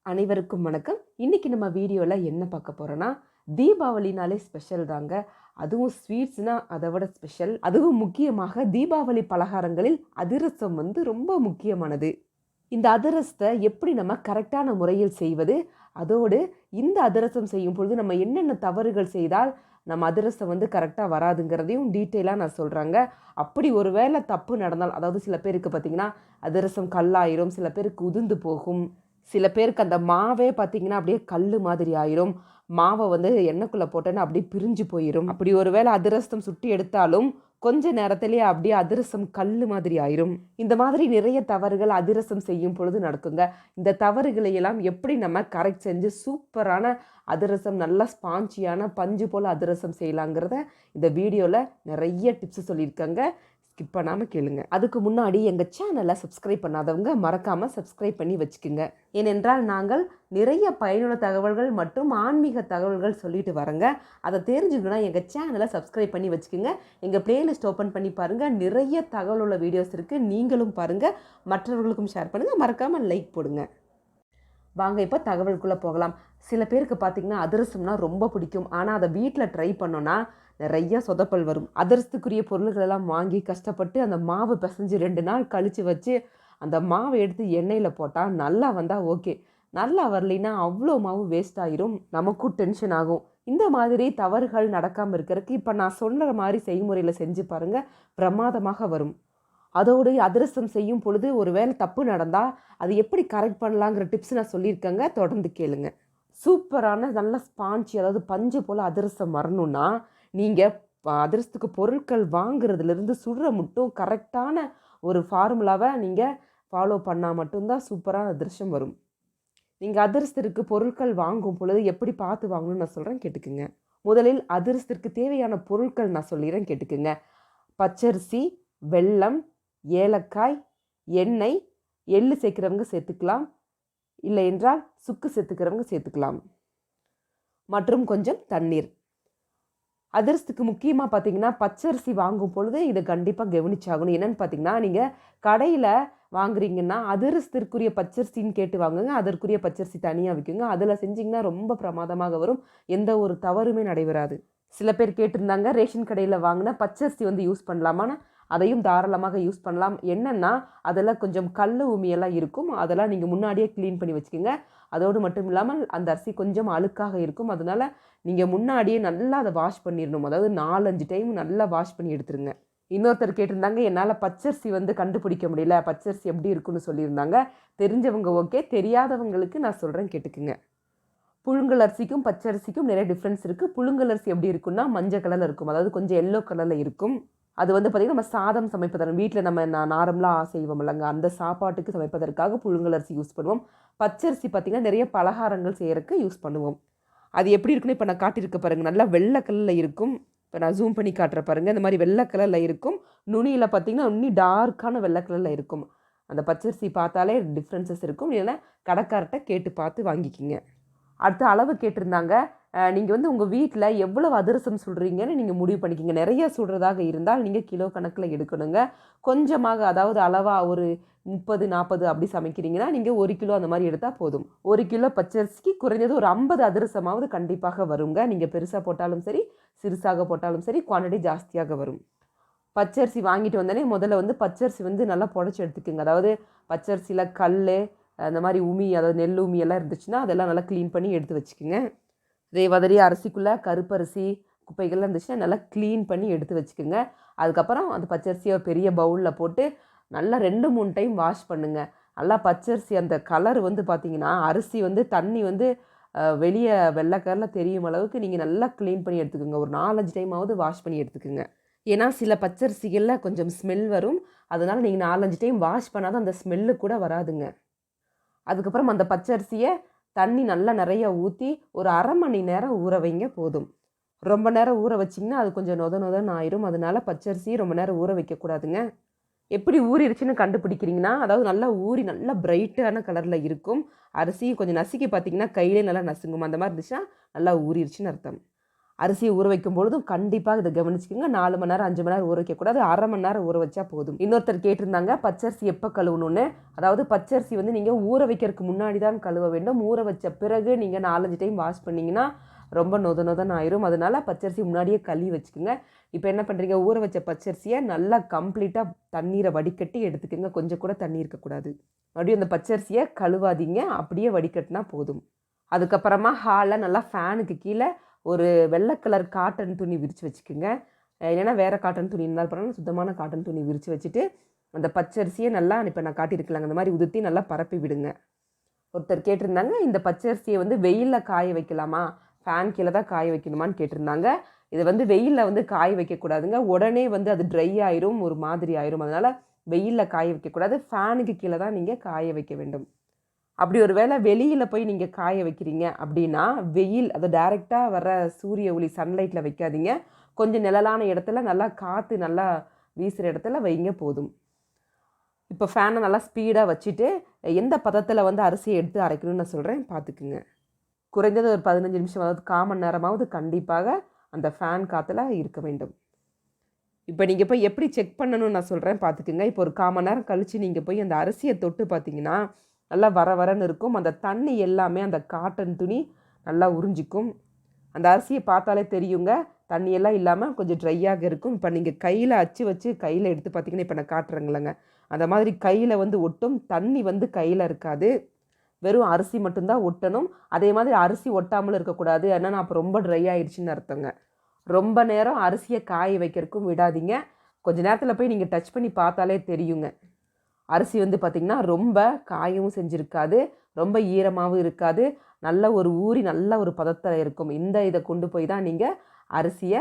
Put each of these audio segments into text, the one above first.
அனைவருக்கும் வணக்கம். இன்னைக்கு நம்ம வீடியோல என்ன பார்க்க போறோம்னா, தீபாவளினாலே ஸ்பெஷல் தாங்க. அதுவும் ஸ்வீட்ஸ்னா அதை விட ஸ்பெஷல். அதுவும் முக்கியமாக தீபாவளி பலகாரங்களில் அதிரசம் ரொம்ப முக்கியமானது. இந்த அதிரசத்தை எப்படி நம்ம கரெக்டான முறையில் செய்வது? அதோடு இந்த அதிரசம் செய்யும் பொழுது நம்ம என்னென்ன தவறுகள் செய்தால் நம்ம அதிரசம் கரெக்டா வராதுங்கிறதையும் டீட்டெயிலா நான் சொல்றேங்க. அப்படி ஒரு வேளை தப்பு நடந்தால், அதாவது சில பேருக்கு பார்த்தீங்கன்னா, அதிரசம் கல்லாயிரும், சில பேருக்கு உதிர்ந்து போகும். சில பேருக்கு அந்த மாவே பார்த்தீங்கன்னா, அப்படியே கல்லு மாதிரி ஆயிரும். மாவ எண்ணெய்க்குள்ள போட்டோன்னா அப்படியே பிரிஞ்சு போயிரும். அப்படி ஒரு வேளை அதிரசம் சுட்டி எடுத்தாலும், கொஞ்ச நேரத்திலேயே அப்படியே அதிரசம் கல்லு மாதிரி ஆயிரும். இந்த மாதிரி நிறைய தவறுகள் அதிரசம் செய்யும் பொழுது நடக்குங்க. இந்த தவறுகளை எல்லாம் எப்படி நம்ம கரெக்ட் செஞ்சு சூப்பரான அதிரசம், நல்லா ஸ்பாஞ்சியான பஞ்சு போல் அதிரசம் செய்யலாங்கிறத இந்த வீடியோவில் நிறைய டிப்ஸ் சொல்லியிருக்கேங்க. ஸ்கிப் பண்ணாமல் கேளுங்க. அதுக்கு முன்னாடி எங்கள் சேனலை சப்ஸ்கிரைப் பண்ணாதவங்க மறக்காமல் சப்ஸ்கிரைப் பண்ணி வச்சுக்கோங்க. ஏனென்றால் நாங்கள் நிறைய பயனுள்ள தகவல்கள் மற்றும் ஆன்மீக தகவல்கள் சொல்லிட்டு வரேங்க. அதை தெரிஞ்சுக்கணுன்னா எங்கள் சேனலை சப்ஸ்கிரைப் பண்ணி வச்சுக்கோங்க. எங்கள் பிளேலிஸ்ட் ஓப்பன் பண்ணி பாருங்கள். நிறைய தகவல் உள்ள வீடியோஸ் இருக்குது. நீங்களும் பாருங்கள், மற்றவர்களுக்கும் ஷேர் பண்ணுங்கள், மறக்காமல் லைக் போடுங்க. வாங்க இப்போ தகவலுக்குள்ளே போகலாம். சில பேருக்கு பார்த்திங்கன்னா அதிரசம்னா ரொம்ப பிடிக்கும். ஆனால் அதை வீட்டில் ட்ரை பண்ணோன்னா நிறைய சொதப்பல் வரும். அதிரசத்துக்குரிய பொருள்களெல்லாம் வாங்கி கஷ்டப்பட்டு அந்த மாவு பிசைஞ்சு 2 நாள் கழித்து வச்சு அந்த மாவை எடுத்து எண்ணெயில் போட்டால் நல்லா வந்தால் ஓகே, நல்லா வரலைன்னா அவ்வளோ மாவு வேஸ்ட் ஆயிரும். நமக்கும் டென்ஷன் ஆகும். இந்த மாதிரி தவறுகள் நடக்காமல் இருக்கிறதுக்கு இப்போ நான் சொல்கிற மாதிரி செய்முறையில் செஞ்சு பாருங்கள், பிரமாதமாக வரும். அதோடு அதிரசம் செய்யும் பொழுது ஒரு வேளை தப்பு நடந்தால் அது எப்படி கரெக்ட் பண்ணலாங்கிற டிப்ஸ் நான் சொல்லியிருக்கேங்க. தொடர்ந்து கேளுங்க. சூப்பரான நல்ல ஸ்பாஞ்சி, அதாவது பஞ்சு போல் அதிரசம் வரணும்னா நீங்கள் அதிரசத்துக்கு பொருட்கள் வாங்குறதுலேருந்து சுடுற மட்டும் கரெக்டான ஒரு ஃபார்முலாவை நீங்கள் ஃபாலோ பண்ணால் மட்டும்தான் சூப்பரான அதிரசம் வரும். நீங்கள் அதிரசத்திற்கு பொருட்கள் வாங்கும் பொழுது எப்படி பார்த்து வாங்கணும்னு நான் சொல்கிறேன், கேட்டுக்குங்க. முதலில் அதிரசத்திற்கு தேவையான பொருட்கள் நான் சொல்லிடுறேன், கேட்டுக்குங்க. பச்சரிசி, வெல்லம், ஏலக்காய், எண்ணெய், எள்ளு சேர்க்குறவங்க சேர்த்துக்கலாம், இல்லை என்றால் சுக்கு சேர்த்துக்கிறவங்க சேர்த்துக்கலாம், மற்றும் கொஞ்சம் தண்ணீர். அதிரசத்துக்கு முக்கியமாக பார்த்தீங்கன்னா பச்சரிசி வாங்கும் பொழுது இதை கண்டிப்பாக கவனிச்சாகணும். என்னென்னு பார்த்தீங்கன்னா, நீங்கள் கடையில் வாங்குறீங்கன்னா அதிரசத்திற்குரிய பச்சரிசின்னு கேட்டு வாங்குங்க. அதற்குரிய பச்சரிசி தனியாக விற்குங்க. அதில் செஞ்சிங்கன்னா ரொம்ப பிரமாதமாக வரும். எந்த ஒரு தவறுமே நடைபெறாது. சில பேர் கேட்டிருந்தாங்க, ரேஷன் கடையில் வாங்கினா பச்சரிசி யூஸ் பண்ணலாமான்னு. அதையும் தாராளமாக யூஸ் பண்ணலாம். என்னென்னா அதில் கொஞ்சம் கல் உமியெல்லாம் இருக்கும். அதெல்லாம் நீங்கள் முன்னாடியே க்ளீன் பண்ணி வச்சுக்கோங்க. அதோடு மட்டும் இல்லாமல் அந்த அரிசி கொஞ்சம் அழுக்காக இருக்கும். அதனால் நீங்கள் முன்னாடியே நல்லா அதை வாஷ் பண்ணிடணும். அதாவது 4-5 டைம் நல்லா வாஷ் பண்ணி எடுத்துருங்க. இன்னொருத்தர் கேட்டிருந்தாங்க, என்னால் பச்சரிசி கண்டுபிடிக்க முடியல, பச்சரிசி எப்படி இருக்குன்னு சொல்லியிருந்தாங்க. தெரிஞ்சவங்க ஓகே, தெரியாதவங்களுக்கு நான் சொல்கிறேன், கேட்டுக்குங்க. புழுங்கல் அரிசிக்கும் பச்சரிசிக்கும் நிறைய டிஃப்ரென்ஸ் இருக்குது. புழுங்கல் அரிசி எப்படி இருக்குன்னா மஞ்சள் கலரில் இருக்கும், அதாவது கொஞ்சம் எல்லோ கலரில் இருக்கும். அது பார்த்திங்கன்னா நம்ம சாதம் சமைப்பதற்கு, வீட்டில் நம்ம நார்மலாக செய்வோம் இல்லைங்க, அந்த சாப்பாட்டுக்கு சமைப்பதற்காக புழுங்கல் அரிசி யூஸ் பண்ணுவோம். பச்சரிசி பார்த்திங்கன்னா நிறைய பலகாரங்கள் செய்கிறதுக்கு யூஸ் பண்ணுவோம். அது எப்படி இருக்குன்னு இப்போ நான் காட்டியிருக்க பாருங்கள், நல்லா வெள்ளை கலரில் இருக்கும். இப்போ நான் ஜூம் பண்ணி காட்டுற பாருங்கள், இந்த மாதிரி வெள்ளை கலரில் இருக்கும். நுனியில் பார்த்திங்கன்னா இன்னும் டார்க்கான வெள்ளை கலரில் இருக்கும். அந்த பச்சரிசி பார்த்தாலே டிஃப்ரென்சஸ் இருக்கும். இல்லைன்னா கடைக்கார்ட்ட கேட்டு பார்த்து வாங்கிக்கிங்க. அடுத்த அளவு கேட்டிருந்தாங்க, நீங்கள் உங்கள் வீட்டில் எவ்வளவு அதிரசம் சுடுறீங்கன்னு நீங்கள் முடிவு பண்ணிக்கிங்க. நிறைய சுடுறதாக இருந்தால் நீங்கள் கிலோ கணக்கில் எடுக்கணுங்க. கொஞ்சமாக, அதாவது அளவாக ஒரு 30-40 அப்படி சமைக்கிறீங்கன்னா நீங்கள் 1 கிலோ அந்த மாதிரி எடுத்தால் போதும். 1 கிலோ பச்சரிசிக்கு குறைஞ்சது ஒரு 50 அதிரசமாவது கண்டிப்பாக வருங்க. நீங்கள் பெருசாக போட்டாலும் சரி, சிறுசாக போட்டாலும் சரி, குவான்டிட்டி ஜாஸ்தியாக வரும். பச்சரிசி வாங்கிட்டு வந்தோடனே முதல்ல பச்சரிசி நல்லா புடச்சி எடுத்துக்குங்க. அதாவது பச்சரிசியில் கல், அந்த மாதிரி உமி, அதாவது நெல் உமி எல்லாம் இருந்துச்சுன்னா அதெல்லாம் நல்லா க்ளீன் பண்ணி எடுத்து வச்சுக்கோங்க. இதே மாதிரி அரிசிக்குள்ளே கருப்பரிசி குப்பைகள்லாம் இருந்துச்சுன்னா நல்லா க்ளீன் பண்ணி எடுத்து வச்சுக்கோங்க. அதுக்கப்புறம் அந்த பச்சரிசியை பெரிய பவுலில் போட்டு நல்லா 2-3 டைம் வாஷ் பண்ணுங்கள். நல்லா பச்சரிசி அந்த கலர் பார்த்திங்கன்னா அரிசி தண்ணி வெளியே வெள்ளை கலரில் தெரியும் அளவுக்கு நீங்கள் நல்லா க்ளீன் பண்ணி எடுத்துக்கோங்க. ஒரு 4-5 டைமாவது வாஷ் பண்ணி எடுத்துக்கோங்க. ஏன்னா சில பச்சரிசிகளில் கொஞ்சம் ஸ்மெல் வரும். அதனால் நீங்கள் 4-5 டைம் வாஷ் பண்ணாதான் அந்த ஸ்மெல்லு கூட வராதுங்க. அதுக்கப்புறம் அந்த பச்சரிசியை தண்ணி நல்லா நிறைய ஊற்றி ஒரு 1/2 மணி நேரம் ஊற வைங்க போதும். ரொம்ப நேரம் ஊற வச்சிங்கன்னா அது கொஞ்சம் நொதன்னு ஆயிரும். அதனால் பச்சரிசி ரொம்ப நேரம் ஊற வைக்கக்கூடாதுங்க. எப்படி ஊறிடுச்சுன்னு கண்டுபிடிக்கிறீங்கன்னா, அதாவது நல்லா ஊறி நல்லா பிரைட்டான கலரில் இருக்கும். அரிசி கொஞ்சம் நசுக்கி பார்த்திங்கன்னா கையிலே நல்லா நசுங்கும். அந்த மாதிரி இருந்துச்சுன்னா நல்லா ஊறிடுச்சுன்னு அர்த்தம். அரிசியை ஊற வைக்கும் பொழுதும் கண்டிப்பாக இதை கவனிச்சுக்கோங்க. 4 மணி நேரம் 5 மணி நேரம் ஊற வைக்கக்கூடாது. அரை மணி நேரம் ஊற வச்சா போதும். இன்னொருத்தர் கேட்டிருந்தாங்க பச்சரிசி எப்போ கழுவணும்னு. அதாவது பச்சரிசி வந்து நீங்கள் ஊற வைக்கிறதுக்கு முன்னாடி தான் கழுவ வேண்டும். ஊற வச்ச பிறகு நீங்கள் 4-5 டைம் வாஷ் பண்ணிங்கன்னா ரொம்ப நொதன்னு ஆயிரும். அதனால பச்சரிசி முன்னாடியே கழுவி வச்சுக்கோங்க. இப்போ என்ன பண்ணுறீங்க, ஊற வச்ச பச்சரிசியை நல்லா கம்ப்ளீட்டாக தண்ணீரை வடிகட்டி எடுத்துக்கோங்க. கொஞ்சம் கூட தண்ணி இருக்கக்கூடாது. மறுபடியும் அந்த பச்சரிசியை கழுவாதீங்க, அப்படியே வடிகட்டினா போதும். அதுக்கப்புறமா ஹாலில் நல்லா ஃபேனுக்கு கீழே ஒரு வெள்ளை கலர் காட்டன் துணி விரித்து வச்சுக்கோங்க. இல்லைன்னா வேறு காட்டன் துணி இருந்தாலும் பரவாயில்ல, சுத்தமான காட்டன் துணி விரித்து வச்சுட்டு அந்த பச்சரிசியை நல்லா இப்போ நான் காட்டியிருக்கலாங்க அந்த மாதிரி உதுத்தி நல்லா பரப்பி விடுங்க. ஒருத்தர் கேட்டிருந்தாங்க இந்த பச்சரிசியை வந்து வெயிலில் காய வைக்கலாமா, ஃபேன் கீழே தான் காய வைக்கணுமான்னு கேட்டிருந்தாங்க. இதை வந்து வெயிலில் வந்து காய வைக்கக்கூடாதுங்க. உடனே வந்து அது ட்ரை ஆயிரும், ஒரு மாதிரி ஆயிரும். அதனால் வெயிலில் காய வைக்கக்கூடாது. ஃபேனுக்கு கீழே தான் நீங்கள் காய வைக்க வேண்டும். அப்படி ஒரு வேளை வெளியில் போய் நீங்கள் காய வைக்கிறீங்க அப்படின்னா வெயில் அதை டைரெக்டாக வர சூரிய ஒளி சன்லைட்டில் வைக்காதீங்க. கொஞ்சம் நிழலான இடத்துல நல்லா காற்று நல்லா வீசுகிற இடத்துல வைங்க போதும். இப்போ ஃபேனை நல்லா ஸ்பீடாக வச்சுட்டு எந்த பதத்தில் வந்து அரிசியை எடுத்து அரைக்கணும்னு நான் சொல்கிறேன், பார்த்துக்குங்க. குறைந்தது ஒரு 15 நிமிஷம், அதாவது 1/4 மணி நேரமாவது கண்டிப்பாக அந்த ஃபேன் காற்றுல இருக்க வேண்டும். இப்போ நீங்கள் போய் எப்படி செக் பண்ணணும்னு நான் சொல்கிறேன், பார்த்துக்குங்க. இப்போ ஒரு 1/4 மணி நேரம் கழித்து நீங்கள் போய் அந்த அரிசியை தொட்டு பார்த்தீங்கன்னா நல்லா வர வரன்னு இருக்கும். அந்த தண்ணி எல்லாமே அந்த காட்டன் துணி நல்லா உறிஞ்சிக்கும். அந்த அரிசியை பார்த்தாலே தெரியுங்க, தண்ணியெல்லாம் இல்லாமல் கொஞ்சம் ட்ரையாக இருக்கும். இப்போ நீங்கள் கையில் அச்சு வச்சு கையில் எடுத்து பார்த்தீங்கன்னா இப்போ நான் காட்டுறேங்களேங்க, அந்த மாதிரி கையில் வந்து ஒட்டும். தண்ணி வந்து கையில் இருக்காது, வெறும் அரிசி மட்டும்தான் ஒட்டணும். அதே மாதிரி அரிசி ஒட்டாமலும் இருக்கக்கூடாது, ஏன்னா அப்போ ரொம்ப ட்ரை ஆயிடுச்சுன்னு அர்த்தங்க. ரொம்ப நேரம் அரிசியை காய வைக்கிறதுக்கும் விடாதீங்க. கொஞ்சம் நேரத்தில் போய் நீங்கள் டச் பண்ணி பார்த்தாலே தெரியுங்க. அரிசி வந்து பார்த்திங்கன்னா ரொம்ப காயவும் செஞ்சுருக்காது, ரொம்ப ஈரமாகவும் இருக்காது, நல்ல ஒரு ஊறி நல்ல ஒரு பதத்தில் இருக்கும். இதை கொண்டு போய் தான் நீங்கள் அரிசியை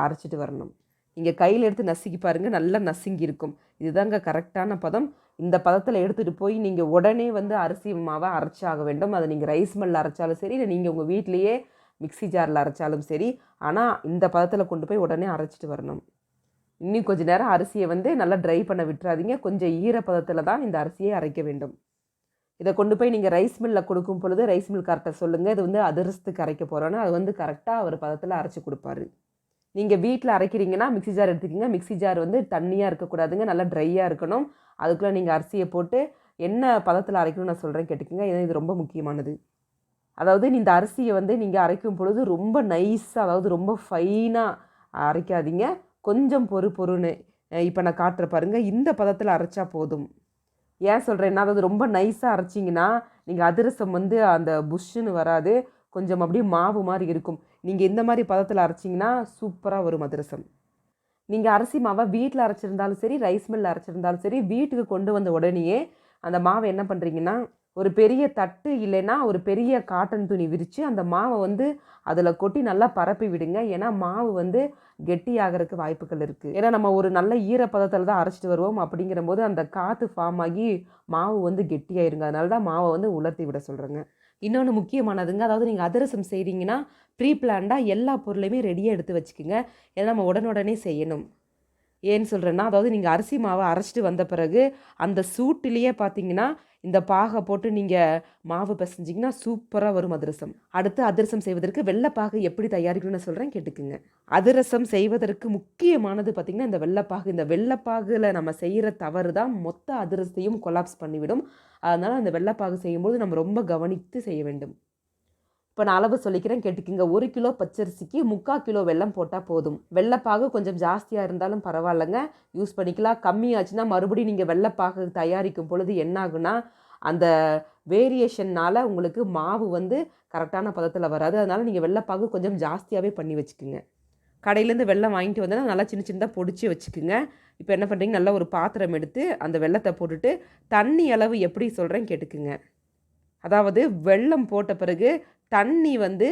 அரைச்சிட்டு வரணும். நீங்கள் கையில் எடுத்து நசுக்கி பாருங்கள், நல்லா நசுங்கி இருக்கும். இதுதாங்க கரெக்டான பதம். இந்த பதத்தில் எடுத்துகிட்டு போய் நீங்கள் உடனே வந்து அரிசி மாவை அரைச்சாக வேண்டும். அதை நீங்கள் ரைஸ் மில்லில் அரைச்சாலும் சரி, இல்லை நீங்கள் உங்கள் வீட்லேயே மிக்சி ஜாரில் அரைச்சாலும் சரி, ஆனால் இந்த பதத்தில் கொண்டு போய் உடனே அரைச்சிட்டு வரணும். இன்னும் கொஞ்சம் நேரம் அரிசியை வந்து நல்லா ட்ரை பண்ண விட்டுறாதீங்க. கொஞ்சம் ஈரப்பதத்தில் தான் இந்த அரிசியை அரைக்க வேண்டும். இதை கொண்டு போய் நீங்கள் ரைஸ் மில்லில் கொடுக்கும் பொழுது ரைஸ் மில் கரெக்டாக சொல்லுங்கள், இது வந்து அதிரசத்துக்கு அரைக்க போகிறோன்னா அது வந்து கரெக்டாக ஒரு பதத்தில் அரைச்சி கொடுப்பாரு. நீங்கள் வீட்டில் அரைக்கிறீங்கன்னா மிக்சி ஜார் எடுத்துக்கிங்க. மிக்சி ஜார் வந்து தண்ணியாக இருக்கக்கூடாதுங்க, நல்லா ட்ரையாக இருக்கணும். அதுக்குள்ளே நீங்கள் அரிசியை போட்டு என்ன பதத்தில் அரைக்கணும்னு நான் சொல்கிறேன், கேட்டுக்கோங்க. இது ரொம்ப முக்கியமானது. அதாவது இந்த அரிசியை வந்து நீங்கள் அரைக்கும் பொழுது ரொம்ப நைஸாக, அதாவது ரொம்ப ஃபைனாக அரைக்காதீங்க. கொஞ்சம் பொறுன்னு இப்போ நான் காட்டுற பாருங்கள், இந்த பதத்தில் அரைச்சா போதும். ஏன் சொல்கிறேன்னா, அதாவது ரொம்ப நைஸாக அரைச்சிங்கன்னா நீங்கள் அதிரசம் வந்து அந்த புஷ்ஷுன்னு வராது, கொஞ்சம் அப்படியே மாவு மாதிரி இருக்கும். நீங்கள் இந்த மாதிரி பதத்தில் அரைச்சிங்கன்னா சூப்பராக வரும் அதிரசம். நீங்கள் அரிசி மாவை வீட்டில் அரைச்சிருந்தாலும் சரி, ரைஸ் மில்லில் அரைச்சிருந்தாலும் சரி, வீட்டுக்கு கொண்டு வந்த உடனேயே அந்த மாவை என்ன பண்ணுறீங்கன்னா, ஒரு பெரிய தட்டு இல்லைன்னா ஒரு பெரிய காட்டன் துணி விரித்து அந்த மாவை வந்து அதில் கொட்டி நல்லா பரப்பி விடுங்க. ஏன்னா மாவு வந்து கெட்டியாகிறதுக்கு வாய்ப்புகள் இருக்குது. ஏன்னா நம்ம ஒரு நல்ல ஈரப்பதத்தில் தான் அரைச்சிட்டு வருவோம். அப்படிங்கிற போது அந்த காற்று ஃபார்ம் ஆகி மாவு வந்து கெட்டியாயிருங்க. அதனால தான் மாவை வந்து உலர்த்தி விட சொல்கிறேங்க. இன்னொன்று முக்கியமானதுங்க, அதாவது நீங்கள் அதிரசம் செய்கிறீங்கன்னா ப்ரீ பிளான்டாக எல்லா பொருளையுமே ரெடியாக எடுத்து வச்சுக்கோங்க. ஏன்னா நம்ம உடனுடனே செய்யணும். ஏன்னு சொல்கிறேன்னா, அதாவது நீங்கள் அரிசி மாவை அரைச்சிட்டு வந்த பிறகு அந்த சூட்டிலேயே பார்த்தீங்கன்னா இந்த பாகை போட்டு நீங்கள் மாவு பிசைஞ்சிங்கன்னா சூப்பராக வரும் அதிரசம். அடுத்து அதிரசம் செய்வதற்கு வெள்ளைப்பாகு எப்படி தயாரிக்கணும்னு சொல்கிறேன், கேட்டுக்குங்க. அதிரசம் செய்வதற்கு முக்கியமானது பார்த்திங்கன்னா இந்த வெள்ளைப்பாகு. இந்த வெள்ளைப்பாகில் நம்ம செய்கிற தவறு தான் மொத்த அதிரசத்தையும் கொலாப்ஸ் பண்ணிவிடும். அதனால் அந்த வெள்ளைப்பாகு செய்யும்போது நம்ம ரொம்ப கவனித்து செய்ய வேண்டும். இப்போ நான் அளவு சொல்லிக்கிறேன், கேட்டுக்குங்க. 1 கிலோ பச்சரிசிக்கு 3/4 கிலோ வெல்லம் போட்டால் போதும். வெள்ளைப்பாகு கொஞ்சம் ஜாஸ்தியாக இருந்தாலும் பரவாயில்லைங்க, யூஸ் பண்ணிக்கலாம். கம்மியாச்சுன்னா மறுபடியும் நீங்கள் வெள்ளைப்பாகு தயாரிக்கும் பொழுது என்ன ஆகுனா, அந்த வேரியேஷன்னால் உங்களுக்கு மாவு வந்து கரெக்டான பதத்தில் வராது. அதனால் நீங்கள் வெள்ளைப்பாகு கொஞ்சம் ஜாஸ்தியாகவே பண்ணி வச்சுக்குங்க. கடையிலேருந்து வெல்லம் வாங்கிட்டு வந்தோன்னா நல்லா சின்ன சின்னதாக பொடிச்சு வச்சுக்குங்க. இப்போ என்ன பண்ணுறீங்க, நல்லா ஒரு பாத்திரம் எடுத்து அந்த வெல்லத்தை போட்டுட்டு தண்ணி அளவு எப்படி சொல்கிறேன், கேட்டுக்குங்க. அதாவது வெல்லம் போட்ட பிறகு தண்ணி வந்து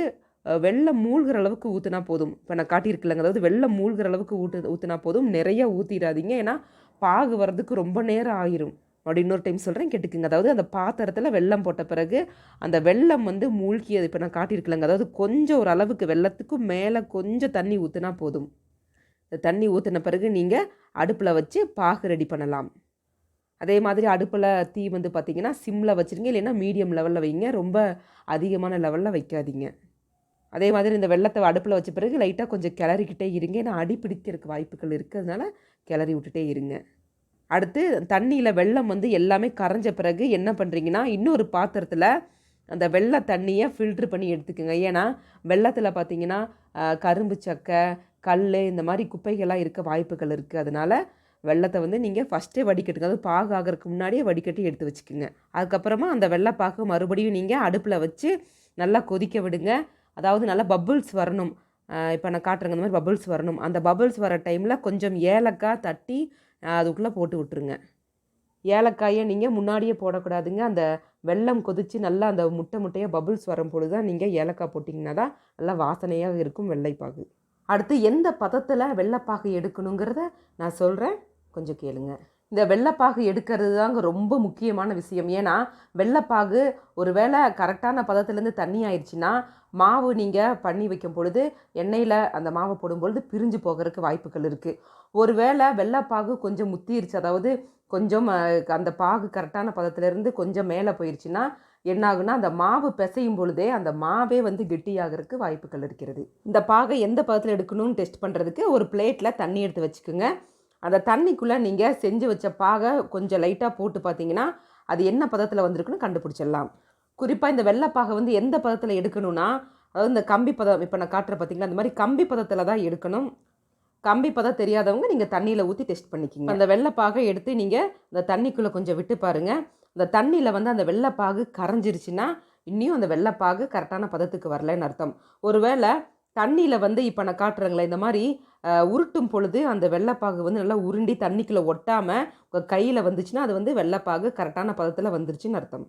வெல்லம் மூழ்கிற அளவுக்கு ஊற்றினா போதும். இப்போ நான் காட்டியிருக்கலங்க, அதாவது வெல்லம் மூழ்கிற அளவுக்கு ஊற்றினா போதும். நிறைய ஊற்றிடாதீங்க, ஏன்னா பாகு வர்றதுக்கு ரொம்ப நேரம் ஆயிரும். அப்படி இன்னொரு டைம் சொல்கிறேன், கேட்டுக்குங்க. அதாவது அந்த பாத்திரத்தில் வெல்லம் போட்ட பிறகு அந்த வெல்லம் வந்து மூழ்கியது இப்போ நான் காட்டியிருக்கலங்க, அதாவது கொஞ்சம் ஒரு அளவுக்கு வெல்லத்துக்கு மேலே கொஞ்சம் தண்ணி ஊற்றினா போதும். இந்த தண்ணி ஊற்றின பிறகு நீங்கள் அடுப்பில் வச்சு பாகு ரெடி பண்ணலாம். அதே மாதிரி அடுப்பில் தீ வந்து பார்த்திங்கன்னா சிம்மில் வச்சுருங்க, இல்லைன்னா மீடியம் லெவலில் வைங்க, ரொம்ப அதிகமான லெவலில் வைக்காதீங்க. அதே மாதிரி இந்த வெள்ளத்தை அடுப்பில் வச்ச பிறகு லைட்டாக கொஞ்சம் கிளறிக்கிட்டே இருங்க. ஏன்னா அடி பிடிக்கிறதுக்கு வாய்ப்புகள் இருக்குது, அதனால் கிளறி விட்டுட்டே இருங்க. அடுத்து தண்ணியில் வெள்ளம் வந்து எல்லாமே கரைஞ்ச பிறகு என்ன பண்ணுறீங்கன்னா, இன்னொரு பாத்திரத்தில் அந்த வெள்ளை தண்ணியை ஃபில்ட்ரு பண்ணி எடுத்துக்கோங்க. ஏன்னா வெள்ளத்தில் பார்த்தீங்கன்னா கரும்பு சக்கை, கல் இந்த மாதிரி குப்பைகள்லாம் இருக்க வாய்ப்புகள் இருக்குது. அதனால் வெள்ளத்தை வந்து நீங்கள் ஃபஸ்ட்டே வடிகட்டுங்க. அது பாகு ஆகிறதுக்கு முன்னாடியே வடிகட்டி எடுத்து வச்சுக்கோங்க. அதுக்கப்புறமா அந்த வெள்ளைப்பாகு மறுபடியும் நீங்கள் அடுப்பில் வச்சு நல்லா கொதிக்க விடுங்க. அதாவது நல்லா பபுள்ஸ் வரணும். இப்போ நான் காட்டுறேங்க, அந்த மாதிரி பபுள்ஸ் வரணும். அந்த பபுள்ஸ் வர டைமில் கொஞ்சம் ஏலக்காய் தட்டி அதுக்குள்ளே போட்டு விட்டுருங்க. ஏலக்காயை நீங்கள் முன்னாடியே போடக்கூடாதுங்க. அந்த வெல்லம் கொதித்து நல்லா அந்த முட்டையாக பபுள்ஸ் வரும் பொழுது தான் நீங்கள் ஏலக்காய் போட்டிங்கன்னா தான் நல்லா வாசனையாக இருக்கும் வெள்ளைப்பாகு. அடுத்து எந்த பதத்தில் வெள்ளைப்பாகு எடுக்கணுங்கிறத நான் சொல்கிறேன், கொஞ்சம் கேளுங்க. இந்த வெள்ளைப்பாகு எடுக்கிறது தாங்க ரொம்ப முக்கியமான விஷயம். ஏன்னா வெள்ளைப்பாகு ஒரு வேளை கரெக்டான பதத்துலேருந்து தண்ணி ஆயிடுச்சுன்னா மாவு நீங்கள் பண்ணி வைக்கும் பொழுது எண்ணெயில் அந்த மாவை போடும்பொழுது பிரிஞ்சு போகிறதுக்கு வாய்ப்புகள் இருக்குது. ஒரு வேளை வெள்ளைப்பாகு கொஞ்சம் முத்திருச்சு, அதாவது கொஞ்சம் அந்த பாகு கரெக்டான பதத்துலேருந்து கொஞ்சம் மேலே போயிடுச்சுன்னா என்ன ஆகுனா, அந்த மாவு பிசையும் பொழுதே அந்த மாவே வந்து கெட்டியாகிறதுக்கு வாய்ப்புகள் இருக்கிறது. இந்த பாகை எந்த பதத்தில் எடுக்கணும்னு டெஸ்ட் பண்ணுறதுக்கு ஒரு பிளேட்டில் தண்ணி எடுத்து வச்சுக்கோங்க. அந்த தண்ணிக்குள்ளே நீங்கள் செஞ்சு வச்ச பாகை கொஞ்சம் லைட்டாக போட்டு பார்த்தீங்கன்னா அது என்ன பதத்தில் வந்திருக்குன்னு கண்டுபிடிச்சிடலாம். குறிப்பாக இந்த வெள்ளைப்பாகை வந்து எந்த பதத்தில் எடுக்கணும்னா, அதாவது இந்த கம்பி பதம் இப்போ நான் காட்டுற பார்த்தீங்களா, அந்த மாதிரி கம்பி பதத்தில் தான் எடுக்கணும். கம்பி பதம் தெரியாதவங்க நீங்கள் தண்ணியில் ஊற்றி டெஸ்ட் பண்ணிக்கிங்க. அந்த வெள்ளைப்பாகை எடுத்து நீங்கள் இந்த தண்ணிக்குள்ளே கொஞ்சம் விட்டு பாருங்கள். அந்த தண்ணியில் வந்து அந்த வெள்ளைப்பாகு கரைஞ்சிருச்சுன்னா இன்னும் அந்த வெள்ளைப்பாகு கரெக்டான பதத்துக்கு வரலன்னு அர்த்தம். ஒருவேளை தண்ணியில் வந்து இப்போ நான் காட்டுறேங்களே இந்த மாதிரி உருட்டும் பொழுது அந்த வெள்ளைப்பாகு வந்து நல்லா உருண்டி தண்ணிக்குள்ளே ஒட்டாமல் உங்கள் கையில் வந்துச்சுன்னா அது வந்து வெள்ளைப்பாகு கரெக்டான பதத்தில் வந்துருச்சுன்னு அர்த்தம்.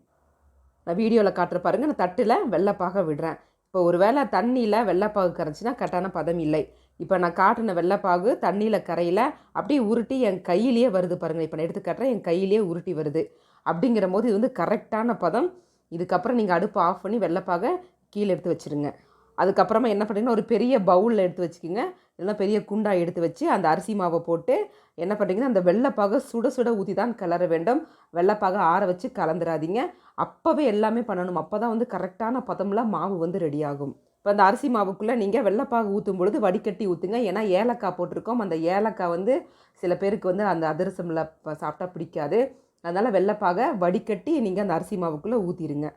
நான் வீடியோவில் காட்டுற பாருங்கள், நான் தட்டில் வெள்ளைப்பாகை விடுறேன். இப்போ ஒரு வேளை தண்ணியில் வெள்ளைப்பாகு கரைச்சின்னா கரெக்டான பதம் இல்லை. இப்போ நான் காட்டின வெள்ளைப்பாகு தண்ணியில் கரையில் அப்படியே உருட்டி என் கையிலேயே வருது பாருங்கள். இப்போ நான் எடுத்து காட்டுறேன், என் கையிலேயே உருட்டி வருது. அப்படிங்கிற போது இது வந்து கரெக்டான பதம். இதுக்கப்புறம் நீங்கள் அடுப்பு ஆஃப் பண்ணி வெள்ளைப்பாகை கீழே எடுத்து வச்சுருங்க. அதுக்கப்புறமா என்ன பண்ணுறீங்கன்னா, ஒரு பெரிய பவுலில் எடுத்து வச்சுக்கிங்க, இல்லைனா பெரிய குண்டா எடுத்து வச்சு அந்த அரிசி மாவை போட்டு என்ன பண்ணுறீங்கன்னா, அந்த வெள்ளைப்பாகை சுட சுட ஊற்றி தான் கிளற வேண்டும். வெள்ளைப்பாகை ஆற வச்சு கலந்துடாதீங்க. அப்போவே எல்லாமே பண்ணணும். அப்போ தான் வந்து கரெக்டான பதம்லாம் மாவு வந்து ரெடி ஆகும். இப்போ அந்த அரிசி மாவுக்குள்ளே நீங்கள் வெள்ளைப்பாகு ஊற்றும் பொழுது வடிகட்டி ஊற்றுங்க. ஏன்னா ஏலக்காய் போட்டிருக்கோம். அந்த ஏலக்காய் வந்து சில பேருக்கு வந்து அந்த அதிரசமில் சாப்பிட்டா பிடிக்காது. அதனால் வெள்ளைப்பாகை வடிகட்டி நீங்கள் அந்த அரிசி மாவுக்குள்ளே ஊற்றிடுங்க.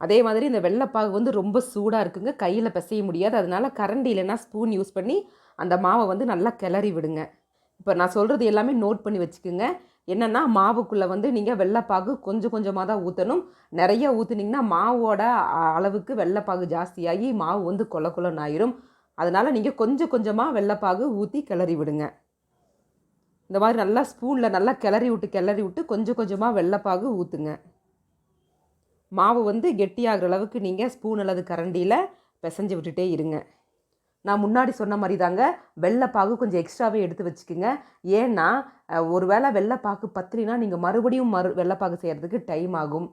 அதே மாதிரி இந்த வெள்ளைப்பாகு வந்து ரொம்ப சூடாக இருக்குங்க, கையில் பிசைய முடியாது. அதனால் கரண்டி இல்லைன்னா ஸ்பூன் யூஸ் பண்ணி அந்த மாவை வந்து நல்லா கிளறி விடுங்க. இப்போ நான் சொல்கிறது எல்லாமே நோட் பண்ணி வச்சுக்கோங்க. என்னென்னா மாவுக்குள்ளே வந்து நீங்கள் வெள்ளைப்பாகு கொஞ்சம் கொஞ்சமாக தான் ஊற்றணும். நிறைய ஊற்றுனீங்கன்னா மாவோட அளவுக்கு வெள்ளைப்பாகு ஜாஸ்தியாகி மாவு வந்து கொல கொலன்னு ஆயிரும். அதனால் நீங்கள் கொஞ்சம் கொஞ்சமாக வெள்ளைப்பாகு ஊற்றி கிளறி விடுங்க. இந்த மாதிரி நல்லா ஸ்பூனில் நல்லா கிளறி விட்டு கொஞ்சம் கொஞ்சமாக வெள்ளைப்பாகு ஊற்றுங்க. மாவு வந்து கெட்டியாகிற அளவுக்கு நீங்கள் ஸ்பூன் அல்லது கரண்டியில் பிசைஞ்சு விட்டுட்டே இருங்க. நான் முன்னாடி சொன்ன மாதிரி தாங்க வெள்ளைப்பாகு கொஞ்சம் எக்ஸ்ட்ராவே எடுத்து வச்சுக்கோங்க. ஏன்னா ஒரு வேளை வெள்ளைப்பாகு பத்திரினா நீங்கள் மறுபடியும் வெள்ளைப்பாகு செய்கிறதுக்கு டைம் ஆகும்.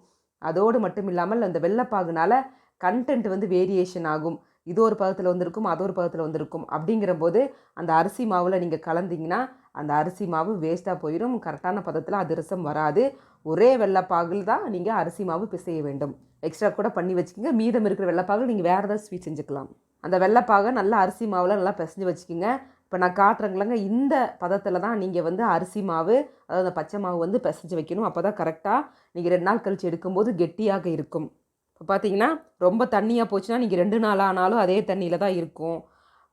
அதோடு மட்டும் இல்லாமல் அந்த வெள்ளைப்பாகுனால கண்டென்ட் வந்து வேரியேஷன் ஆகும். இது ஒரு பதத்தில் வந்திருக்கும், அது ஒரு பதத்தில் வந்திருக்கும். அப்படிங்கிற போது அந்த அரிசி மாவில் நீங்கள் கலந்தீங்கன்னா அந்த அரிசி மாவு வேஸ்ட்டாக போயிடும். கரெக்டான பதத்தில் அதிரசம் வராது. ஒரே வெள்ளைப்பாகில் தான் நீங்கள் அரிசி மாவு பிசைய வேண்டும். எக்ஸ்ட்ரா கூட பண்ணி வச்சுக்கோங்க. மீதம் இருக்கிற வெள்ளைப்பாகு நீங்கள் வேறு ஏதாவது ஸ்வீட் செஞ்சுக்கலாம். அந்த வெள்ளைப்பாகை நல்லா அரிசி மாவில் நல்லா பிசைஞ்சு வச்சுக்கோங்க. இப்போ நான் காட்டுறேங்களங்க, இந்த பதத்தில் தான் நீங்கள் வந்து அரிசி மாவு, அதாவது பச்சை மாவு வந்து பிசைஞ்சு வைக்கணும். அப்போ தான் கரெக்டாக நீங்கள் 2 நாள் கழித்து எடுக்கும்போது கெட்டியாக இருக்கும். இப்போ பார்த்தீங்கன்னா ரொம்ப தண்ணியாக போச்சுன்னா நீங்கள் 2 நாள் ஆனாலும் அதே தண்ணியில் தான் இருக்கும்.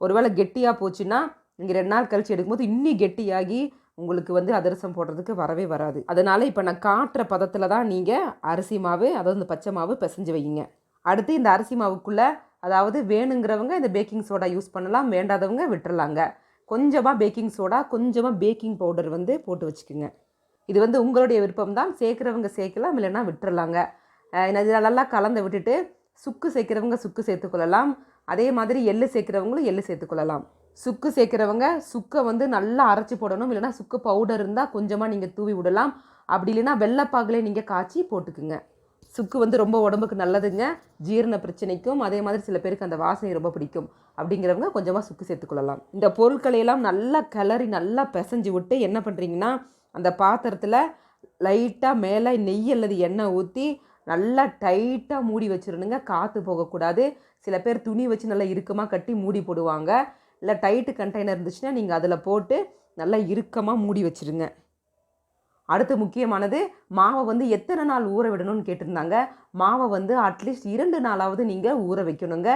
ஒருவேளை கெட்டியாக போச்சுன்னா நீங்கள் 2 நாள் கழித்து எடுக்கும்போது இன்னும் கெட்டியாகி உங்களுக்கு வந்து அதிரசம் போடுறதுக்கு வரவே வராது. அதனால் இப்போ நான் காட்டுற பதத்தில் தான் நீங்கள் அரிசி மாவு, அதாவது இந்த பச்சை மாவு பிசைஞ்சு வைங்க. அடுத்து இந்த அரிசி மாவுக்குள்ளே அதாவது வேணுங்கிறவங்க இந்த பேக்கிங் சோடா யூஸ் பண்ணலாம், வேண்டாதவங்க விட்டுறலாங்க. கொஞ்சமாக பேக்கிங் சோடா, கொஞ்சமாக பேக்கிங் பவுடர் வந்து போட்டு வச்சுக்கோங்க. இது வந்து உங்களுடைய விருப்பம் தான். சேர்க்குறவங்க சேர்க்கலாம், இல்லைன்னா விட்டுறலாங்க. இதில் நல்லா கலந்து விட்டுட்டு சுக்கு சேர்க்குறவங்க சுக்கு சேர்த்துக்கொள்ளலாம். அதே மாதிரி எள்ளு சேர்க்குறவங்களும் எள்ளு சேர்த்துக்கொள்ளலாம். சுக்கு சேர்க்குறவங்க சுக்கை வந்து நல்லா அரைச்சி போடணும், இல்லைனா சுக்கு பவுடர் இருந்தால் கொஞ்சமாக நீங்கள் தூவி விடலாம். அப்படி இல்லைன்னா வெள்ளைப்பாகுலே நீங்கள் காய்ச்சி போட்டுக்குங்க. சுக்கு வந்து ரொம்ப உடம்புக்கு நல்லதுங்க, ஜீரண பிரச்சனைக்கும். அதே மாதிரி சில பேருக்கு அந்த வாசனை ரொம்ப பிடிக்கும். அப்படிங்கிறவங்க கொஞ்சமாக சுக்கு சேர்த்துக்கொள்ளலாம். இந்த பொருட்களையெல்லாம் நல்லா கிளறி நல்லா பிசைஞ்சு விட்டு என்ன பண்ணுறீங்கன்னா, அந்த பாத்திரத்தில் லைட்டாக மேலே நெய் அல்லது எண்ணெய் ஊற்றி நல்லா டைட்டாக மூடி வச்சிடணுங்க, காற்று போகக்கூடாது. சில பேர் துணி வச்சு நல்லா இறுக்கமாக கட்டி மூடி போடுவாங்க. இல்லை டைட்டு கண்டெய்னர் இருந்துச்சுன்னா நீங்கள் அதில் போட்டு நல்லா இறுக்கமாக மூடி வச்சுருங்க. அடுத்து முக்கியமானது, மாவை வந்து எத்தனை நாள் ஊற விடணும்னு கேட்டிருந்தாங்க. மாவை வந்து அட்லீஸ்ட் 2 நாளாவது நீங்கள் ஊற வைக்கணுங்க.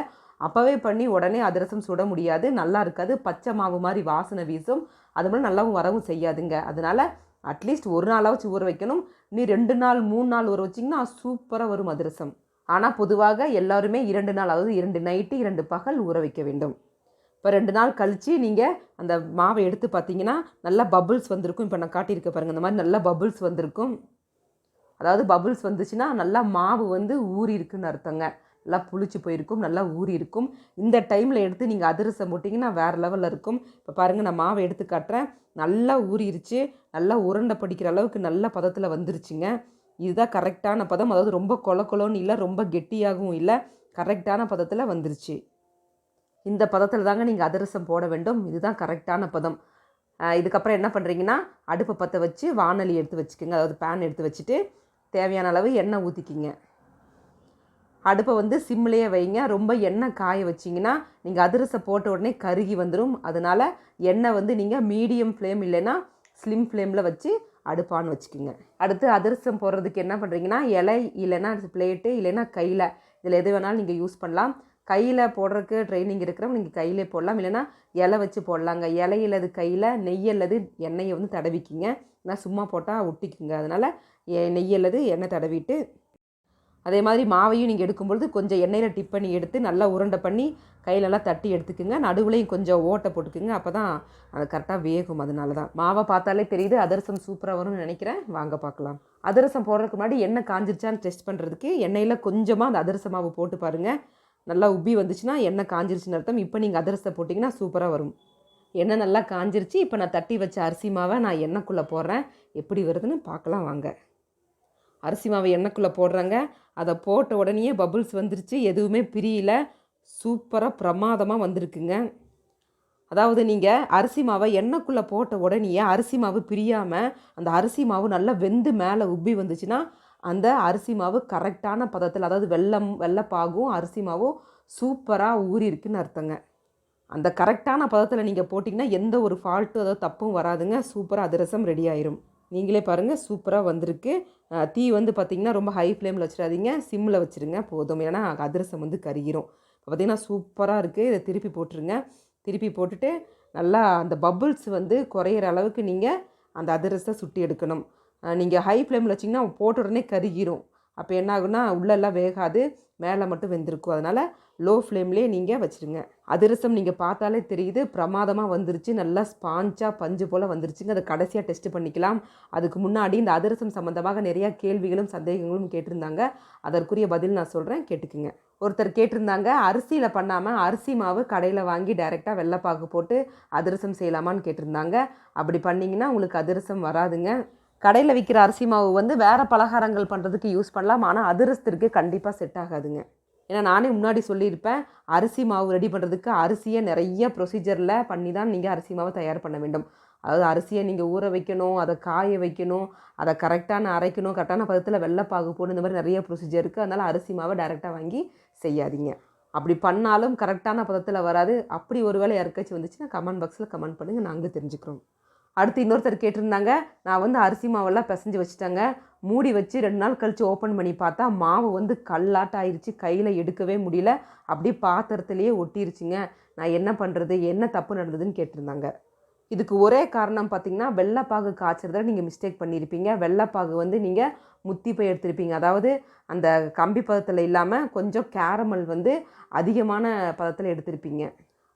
அப்போவே பண்ணி உடனே அதிரசம் சுட முடியாது, நல்லா இருக்காது, பச்சை மாவு மாதிரி வாசனை வீசும், அது மாதிரி நல்லாவும் வரவும் செய்யாதுங்க. அதனால் அட்லீஸ்ட் 1 நாளாவது ஊற வைக்கணும். நீ 2 நாள் 3 நாள் ஊற வச்சிங்கன்னா சூப்பராக வரும் அதிரசம். ஆனால் பொதுவாக எல்லாருமே 2 நாள், அதாவது 2 நைட்டு 2 பகல் ஊற வைக்க வேண்டும். இப்போ 2 நாள் கழித்து நீங்கள் அந்த மாவை எடுத்து பார்த்தீங்கன்னா நல்லா பபுள்ஸ் வந்திருக்கும். இப்போ நான் காட்டியிருக்க பாருங்கள், இந்த மாதிரி நல்லா பபுள்ஸ் வந்திருக்கும். அதாவது பபுள்ஸ் வந்துச்சுன்னா நல்லா மாவு வந்து ஊறி இருக்குன்னு அர்த்தங்க. நல்லா புளிச்சு போயிருக்கும், நல்லா ஊறி இருக்கும். இந்த டைமில் எடுத்து நீங்கள் அதிரசம் போட்டிங்கன்னா வேறு லெவலில் இருக்கும். இப்போ பாருங்கள், நான் மாவை எடுத்து காட்டுறேன். நல்லா ஊறிடுச்சு, நல்லா உருண்டை பிடிக்கிற அளவுக்கு நல்ல பதத்தில் வந்துருச்சுங்க. இதுதான் கரெக்டான பதம். அதாவது ரொம்ப கொலன்னு இல்லை, ரொம்ப கெட்டியாகவும் இல்லை, கரெக்டான பதத்தில் வந்துருச்சு. இந்த பதத்தில் தாங்க நீங்கள் அதிரசம் போட வேண்டும். இதுதான் கரெக்டான பதம். இதுக்கப்புறம் என்ன பண்ணுறீங்கன்னா, அடுப்பை பற்ற வச்சு வானொலி எடுத்து வச்சுக்கோங்க, அதாவது பேன் எடுத்து வச்சுட்டு தேவையான அளவு எண்ணெய் ஊற்றிக்கிங்க. அடுப்பை வந்து சிம்லேயே வைங்க. ரொம்ப எண்ணெய் காய வச்சிங்கன்னா நீங்கள் அதிரசம் போட்ட உடனே கருகி வந்துடும். அதனால் எண்ணெய் வந்து நீங்கள் மீடியம் ஃப்ளேம் இல்லைன்னா ஸ்லிம் ஃப்ளேமில் வச்சு அடுப்பான்னு வச்சுக்கோங்க. அடுத்து அதிரசம் போடுறதுக்கு என்ன பண்ணுறீங்கன்னா, இலை இல்லைன்னா பிளேட்டு இல்லைன்னா கையில், இதில் எது வேணாலும் நீங்கள் யூஸ் பண்ணலாம். கையில் போடுறதுக்கு ட்ரைனிங் இருக்கிறவங்க நீங்கள் கையிலே போடலாம், இல்லைன்னா இலை வச்சு போடலாங்க. இலையில்லது கையில், நெய்யல்லது எண்ணெயை வந்து தடவிக்கிங்க. நான் சும்மா போட்டால் ஒட்டிக்குங்க. அதனால் நெய்யல்லது எண்ணெய் தடவிட்டு, அதே மாதிரி மாவையும் நீங்கள் எடுக்கும்பொழுது கொஞ்சம் எண்ணெயில் டிப் பண்ணி எடுத்து நல்லா உருண்டை பண்ணி கையிலலாம் தட்டி எடுத்துக்குங்க. நடுவுலையும் கொஞ்சம் ஓட்டை போட்டுக்குங்க, அப்போ தான் அது கரெக்டாக வேகும். அதனால தான் மாவை பார்த்தாலே தெரியுது அதிரசம் சூப்பராக வரும்னு நினைக்கிறேன். வாங்க பார்க்கலாம். அதிரசம் போடுறதுக்கு முன்னாடி எண்ணெய் காஞ்சிருச்சான்னு டெஸ்ட் பண்ணுறதுக்கு எண்ணெயில் கொஞ்சமாக அந்த அதிரச மாவு போட்டு பாருங்கள். நல்லா உப்பி வந்துச்சுன்னா எண்ணெய் காஞ்சிருச்சுன்னு அர்த்தம். இப்போ நீங்கள் அதிரசத்தை போட்டிங்கன்னா சூப்பராக வரும். எண்ணெய் நல்லா காஞ்சிருச்சு. இப்போ நான் தட்டி வச்ச அரிசி மாவை நான் எண்ணெய்க்குள்ளே போடுறேன். எப்படி வருதுன்னு பார்க்கலாம் வாங்க. அரிசி மாவை எண்ணெய்க்குள்ளே போடுறாங்க. அதை போட்ட உடனே பபுள்ஸ் வந்துருச்சு, எதுவுமே பிரியல, சூப்பராக பிரமாதமாக வந்திருக்குங்க. அதாவது நீங்கள் அரிசி மாவை எண்ணெய்க்குள்ளே போட்ட உடனே அரிசி மாவு பிரியாமல் அந்த அரிசி மாவு நல்லா வெந்து மேலே உப்பி வந்துச்சுன்னா அந்த அரிசி மாவு கரெக்டான பதத்தில், அதாவது வெள்ளைப்பாகும் அரிசி மாவும் சூப்பராக ஊறி இருக்குன்னு அர்த்தங்க. அந்த கரெக்டான பதத்தில் நீங்கள் போட்டிங்கன்னா எந்த ஒரு ஃபால்ட்டும் அதாவது தப்பும் வராதுங்க. சூப்பராக அதிரசம் ரெடி ஆயிரும். நீங்களே பாருங்கள், சூப்பராக வந்திருக்கு. தீ வந்து பார்த்திங்கன்னா ரொம்ப ஹை ஃப்ளேமில் வச்சிடாதீங்க, சிம்மில் வச்சுருங்க போதும், ஏன்னா அதிரசம் வந்து கருகிரும். இப்போ பார்த்திங்கன்னா சூப்பராக இருக்குது. இதை திருப்பி போட்டுருங்க. திருப்பி போட்டுட்டு நல்லா அந்த பபுள்ஸ் வந்து குறையிற அளவுக்கு நீங்கள் அந்த அதிரசத்தை சுட்டி எடுக்கணும். நீங்கள் ஹை ஃப்ளேமில் வச்சிங்கன்னா போட்ட உடனே கருகிரும். அப்போ என்ன ஆகுன்னா உள்ளெல்லாம் வேகாது, மேலே மட்டும் வெந்திருக்கும். அதனால் லோ ஃப்ளேம்லேயே நீங்கள் வச்சுருங்க. அதிரசம் நீங்கள் பார்த்தாலே தெரியுது, பிரமாதமாக வந்துருச்சு. நல்லா ஸ்பாஞ்சாக பஞ்சு போல் வந்துருச்சுங்க. அதை கடைசியாக டெஸ்ட் பண்ணிக்கலாம். அதுக்கு முன்னாடி இந்த அதிரசம் சம்மந்தமாக நிறையா கேள்விகளும் சந்தேகங்களும் கேட்டிருந்தாங்க. அதற்குரிய பதில் நான் சொல்கிறேன், கேட்டுக்குங்க. ஒருத்தர் கேட்டிருந்தாங்க, அரிசியில் பண்ணாமல் அரிசி மாவு கடையில் வாங்கி டைரெக்டாக வெள்ளைப்பாகு போட்டு அதிரசம் செய்யலாமான்னு கேட்டிருந்தாங்க. அப்படி பண்ணிங்கன்னா உங்களுக்கு அதிரசம் வராதுங்க. கடையில் விற்கிற அரிசி மாவு வந்து வேறு பலகாரங்கள் பண்ணுறதுக்கு யூஸ் பண்ணலாம், ஆனால் அதிரசத்திற்கு கண்டிப்பாக செட் ஆகாதுங்க. ஏன்னா நானே முன்னாடி சொல்லியிருப்பேன், அரிசி மாவு ரெடி பண்ணுறதுக்கு அரிசியை நிறைய ப்ரொசீஜரில் பண்ணி தான் நீங்கள் அரிசி மாவை தயார் பண்ண வேண்டும். அதாவது அரிசியை நீங்கள் ஊற வைக்கணும், அதை காய வைக்கணும், அதை கரெக்டான அரைக்கணும், கரெக்டான பதத்தில் வெள்ளைப்பாகு போடணும், இந்த மாதிரி நிறைய ப்ரொசீஜர் இருக்குது. அதனால் அரிசி மாவை டைரெக்டாக வாங்கி செய்யாதீங்க. அப்படி பண்ணாலும் கரெக்டான பதத்தில் வராது. அப்படி ஒரு வேளை யாருக்காச்சும் வந்துச்சுன்னா கமெண்ட் பாக்ஸில் கமெண்ட் பண்ணுங்கள், நாங்கள் தெரிஞ்சுக்கிறோம். அடுத்து இன்னொருத்தர் கேட்டிருந்தாங்க, நான் வந்து அரிசி மாவெல்லாம் பிசைஞ்சு வச்சுட்டேங்க, மூடி வச்சு 2 நாள் கழித்து ஓப்பன் பண்ணி பார்த்தா மாவு வந்து கல்லாட்டம் ஆயிடுச்சு, கையில் எடுக்கவே முடியல, அப்படியே பாத்திரத்துலேயே ஒட்டிருச்சுங்க, நான் என்ன பண்ணுறது, என்ன தப்பு நடந்ததுன்னு கேட்டிருந்தாங்க. இதுக்கு ஒரே காரணம் பார்த்திங்கன்னா, வெள்ளைப்பாகு காய்ச்சறத நீங்கள் மிஸ்டேக் பண்ணியிருப்பீங்க. வெள்ளைப்பாகு வந்து நீங்கள் முத்தி போய் எடுத்திருப்பீங்க. அதாவது அந்த கம்பி பதத்தில் இல்லாமல் கொஞ்சம் கேரமல் வந்து அதிகமான பதத்தில் எடுத்திருப்பீங்க.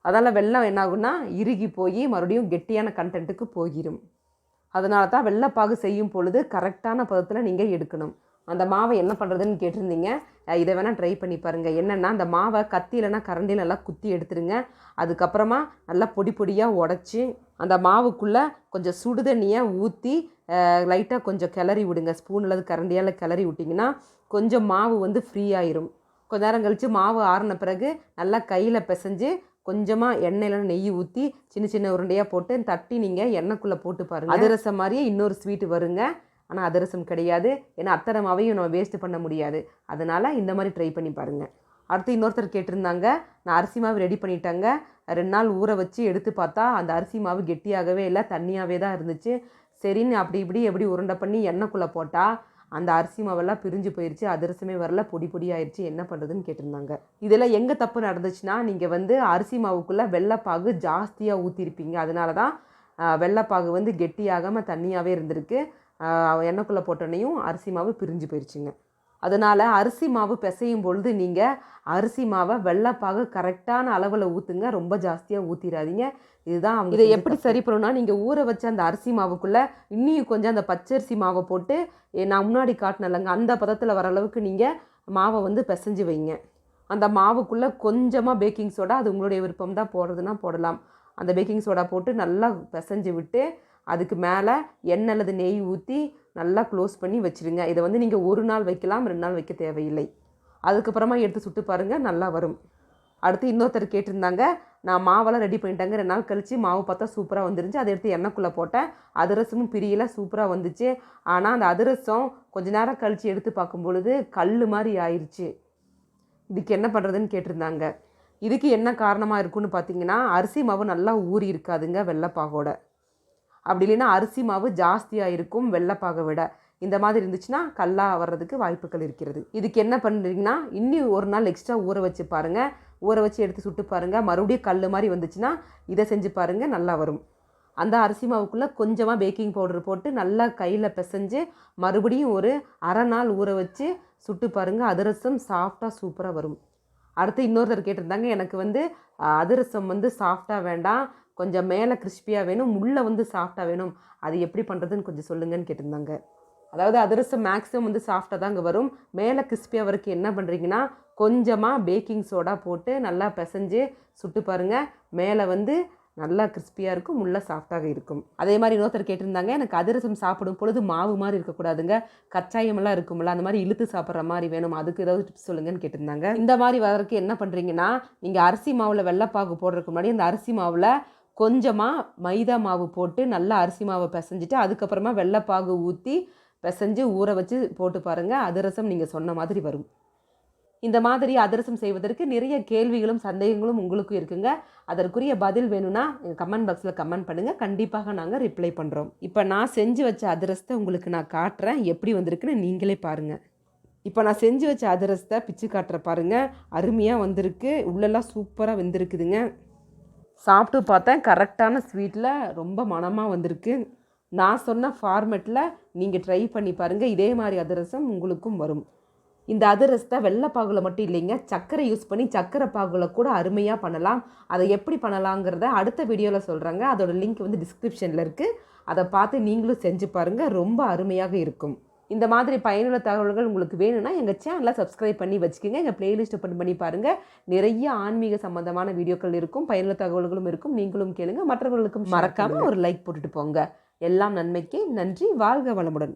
அதனால் வெல்லம் என்ன ஆகுன்னா இறுகி போய் மறுபடியும் கெட்டியான கண்டென்ட்டுக்கு போகிடும். அதனால தான் வெள்ளைப்பாகு செய்யும் பொழுது கரெக்டான பதத்தில் நீங்கள் எடுக்கணும். அந்த மாவை என்ன பண்ணுறதுன்னு கேட்டிருந்தீங்க. இதை வேணால் ட்ரை பண்ணி பாருங்கள். என்னென்னா, அந்த மாவை கத்தி இல்லைனா கரண்டியில் நல்லா குத்தி எடுத்துருங்க. அதுக்கப்புறமா நல்லா பொடி பொடியாக உடச்சி அந்த மாவுக்குள்ளே கொஞ்சம் சுடுதண்ணியை ஊற்றி லைட்டாக கொஞ்சம் கிளறி விடுங்க. ஸ்பூன் அல்லது கரண்டியால் கிளறி விட்டிங்கன்னா கொஞ்சம் மாவு வந்து ஃப்ரீ ஆயிரும். கொஞ்ச நேரம் கழித்து மாவு ஆறின பிறகு நல்லா கையில் பிசைஞ்சு கொஞ்சமாக எண்ணெயில் நெய் ஊற்றி சின்ன சின்ன உருண்டையாக போட்டு தட்டி நீங்கள் எண்ணெய்க்குள்ளே போட்டு பாருங்கள். அதிரசம் மாதிரியே இன்னொரு ஸ்வீட்டு வருங்க. ஆனால் அதிரசம் கிடையாது. ஏன்னா அத்தனை மாவையும் நம்ம வேஸ்ட்டு பண்ண முடியாது. அதனால் இந்த மாதிரி ட்ரை பண்ணி பாருங்கள். அடுத்து இன்னொருத்தர் கேட்டிருந்தாங்க, நான் அரிசி மாவு ரெடி பண்ணிட்டேங்க, 2 நாள் ஊற வச்சு எடுத்து பார்த்தா அந்த அரிசி மாவு கெட்டியாகவே இல்லை, தண்ணியாகவே தான் இருந்துச்சு. சரின்னு அப்படி எப்படி உருண்டை பண்ணி எண்ணெய்க்குள்ளே போட்டால் அந்த அரிசி மாவெல்லாம் பிரிஞ்சு போயிடுச்சு, அதிரசமே வரல, பொடி பொடி ஆயிடுச்சு, என்ன பண்ணுறதுன்னு கேட்டிருந்தாங்க. இதில் எங்கே தப்பு நடந்துச்சுன்னா, நீங்கள் வந்து அரிசி மாவுக்குள்ளே வெள்ளைப்பாகு ஜாஸ்தியாக ஊற்றிருப்பீங்க. அதனால தான் வெள்ளைப்பாகு வந்து கெட்டியாகாமல் தண்ணியாகவே இருந்திருக்கு. எண்ணெய்க்குள்ளே போட்டோன்னையும் அரிசி மாவு பிரிஞ்சு போயிடுச்சுங்க. அதனால் அரிசி மாவு பிசையும் பொழுது நீங்கள் அரிசி மாவை வெள்ளைப்பாகு கரெக்டான அளவில் ஊற்றுங்க, ரொம்ப ஜாஸ்தியாக ஊற்றிடாதீங்க. இதுதான் அவங்க இதை எப்படி சரி பண்ணணும்னா, நீங்கள் ஊற வச்ச அந்த அரிசி மாவுக்குள்ளே இன்னும் கொஞ்சம் அந்த பச்சரிசி மாவை போட்டு நான் முன்னாடி காட்டினலைங்க அந்த பதத்தில் வர அளவுக்கு நீங்கள் மாவை வந்து பிசைஞ்சு வைங்க. அந்த மாவுக்குள்ளே கொஞ்சமாக பேக்கிங் சோடா, அது உங்களுடைய விருப்பம் தான், போடுறதுனா போடலாம். அந்த பேக்கிங் சோடா போட்டு நல்லா பிசைஞ்சு விட்டு அதுக்கு மேலே எண்ணெய் அல்லது நெய் ஊற்றி நல்லா க்ளோஸ் பண்ணி வச்சுருங்க. இதை வந்து நீங்கள் 1 நாள் வைக்கலாம், 2 நாள் வைக்க தேவையில்லை. அதுக்கப்புறமா எடுத்து சுட்டு பாருங்கள், நல்லா வரும். அடுத்து இன்னொருத்தர் கேட்டிருந்தாங்க, நான் மாவெல்லாம் ரெடி பண்ணிட்டாங்க, 2 நாள் கழித்து மாவு பார்த்தா சூப்பராக வந்துருந்துச்சு, அதை எடுத்து எண்ணெய்க்குள்ளே போட்டேன், அதிரசமும் பிரியல, சூப்பராக வந்துச்சு. ஆனால் அந்த அதிரசம் கொஞ்ச நேரம் கழித்து எடுத்து பார்க்கும் பொழுது கல் மாதிரி ஆயிடுச்சு. இதுக்கு என்ன பண்ணுறதுன்னு கேட்டிருந்தாங்க. இதுக்கு என்ன காரணமாக இருக்குன்னு பார்த்தீங்கன்னா, அரிசி மாவு நல்லா ஊறி இருக்காதுங்க வெள்ளைப்பாகோட. அப்படி இல்லைன்னா அரிசி மாவு ஜாஸ்தியாக இருக்கும் வெள்ளைப்பாகை விட. இந்த மாதிரி இருந்துச்சுன்னா கல்லாக வர்றதுக்கு வாய்ப்புகள் இருக்கிறது. இதுக்கு என்ன பண்ணுறீங்கன்னா, இன்னும் 1 நாள் எக்ஸ்ட்ரா ஊற வச்சு பாருங்கள், ஊற வச்சு எடுத்து சுட்டு பாருங்கள், மறுபடியும் கல் மாதிரி வந்துச்சுன்னா இதை செஞ்சு பாருங்கள், நல்லா வரும். அந்த அரிசி மாவுக்குள்ளே கொஞ்சமாக பேக்கிங் பவுடர் போட்டு நல்லா கையில் பிசைஞ்சு மறுபடியும் ஒரு அரை நாள் ஊற வச்சு சுட்டு பாருங்கள், அதிரசம் சாஃப்டாக சூப்பராக வரும். அடுத்து இன்னொருத்தர் கேட்டிருந்தாங்க, எனக்கு வந்து அதிரசம் வந்து சாஃப்டாக வேண்டாம், கொஞ்சம் மேலே கிறிஸ்பியாக வேணும், உள்ளே வந்து சாஃப்டாக வேணும், அது எப்படி பண்ணுறதுன்னு கொஞ்சம் சொல்லுங்கன்னு கேட்டிருந்தாங்க. அதாவது அதிரசம் மேக்ஸிமம் வந்து சாஃப்டாக தாங்க வரும். மேலே கிறிஸ்பியாக வரைக்கும் என்ன பண்ணுறீங்கன்னா, கொஞ்சமாக பேக்கிங் சோடா போட்டு நல்லா பிசைஞ்சு சுட்டு பாருங்கள், மேலே வந்து நல்லா கிறிஸ்பியாக இருக்கும், உள்ளே சாஃப்டாக இருக்கும். அதே மாதிரி இன்னொருத்தர் கேட்டிருந்தாங்க, எனக்கு அதிரசம் சாப்பிடும் பொழுது மாவு மாதிரி இருக்கக்கூடாதுங்க, கச்சாயமெல்லாம் இருக்கும்ல, அந்த மாதிரி இழுத்து சாப்பிட்ற மாதிரி வேணும், அதுக்கு ஏதாவது டிப்ஸ் சொல்லுங்கன்னு கேட்டிருந்தாங்க. இந்த மாதிரி வரதுக்கு என்ன பண்ணுறீங்கன்னா, நீங்கள் அரிசி மாவில் வெள்ளைப்பாகு போடுறதுக்கு முன்னாடி அந்த அரிசி மாவில் கொஞ்சமாக மைதா மாவு போட்டு நல்லா அரிசி மாவை பிசைஞ்சிட்டு அதுக்கப்புறமா வெள்ளைப்பாகு ஊற்றி பிசைஞ்சு ஊற வச்சு போட்டு பாருங்கள், அதிரசம் நீங்கள் சொன்ன மாதிரி வரும். இந்த மாதிரி அதிரசம் செய்வதற்கு நிறைய கேள்விகளும் சந்தேகங்களும் உங்களுக்கும் இருக்குங்க. அதற்குரிய பதில் வேணும்னா கமெண்ட் பாக்ஸில் கமெண்ட் பண்ணுங்கள், கண்டிப்பாக நாங்கள் ரிப்ளை பண்ணுறோம். இப்போ நான் செஞ்சு வச்ச அதிரசத்தை உங்களுக்கு நான் காட்டுறேன், எப்படி வந்திருக்குன்னு நீங்களே பாருங்கள். இப்போ நான் செஞ்சு வச்ச அதிரசத்தை பிச்சு காட்டுற பாருங்கள், அருமையாக வந்திருக்கு, உள்ளெல்லாம் சூப்பராக வெந்திருக்குதுங்க. சாப்பிட்டு பார்த்தேன், கரெக்டான ஸ்வீட்டில் ரொம்ப மணமாக வந்திருக்கு. நான் சொன்ன ஃபார்மெட்டில் நீங்கள் ட்ரை பண்ணி பாருங்கள், இதே மாதிரி அதிரசம் உங்களுக்கும் வரும். இந்த அதிரசத்தை வெள்ளைப்பாகுல மட்டும் இல்லைங்க, சர்க்கரை யூஸ் பண்ணி சர்க்கரை பாகுல கூட அருமையாக பண்ணலாம். அதை எப்படி பண்ணலாங்கிறத அடுத்த வீடியோவில் சொல்கிறாங்க, அதோட லிங்க் வந்து டிஸ்கிரிப்ஷனில் இருக்குது, அதை பார்த்து நீங்களும் செஞ்சு பாருங்கள், ரொம்ப அருமையாக இருக்கும். இந்த மாதிரி பயனுள்ள தகவல்கள் உங்களுக்கு வேணும்னா எங்கள் சேனலை சப்ஸ்கிரைப் பண்ணி வச்சுக்கோங்க, எங்கள் பிளேலிஸ்ட் ஓப்பன் பண்ணி பாருங்கள், நிறைய ஆன்மீக சம்பந்தமான வீடியோக்கள் இருக்கும், பயனுள்ள தகவல்களும் இருக்கும், நீங்களும் கேளுங்க, மற்றவர்களுக்கும் மறக்காமல் ஒரு லைக் போட்டுட்டு போங்க. எல்லாம் நன்மைக்கே. நன்றி. வாழ்க வளமுடன்.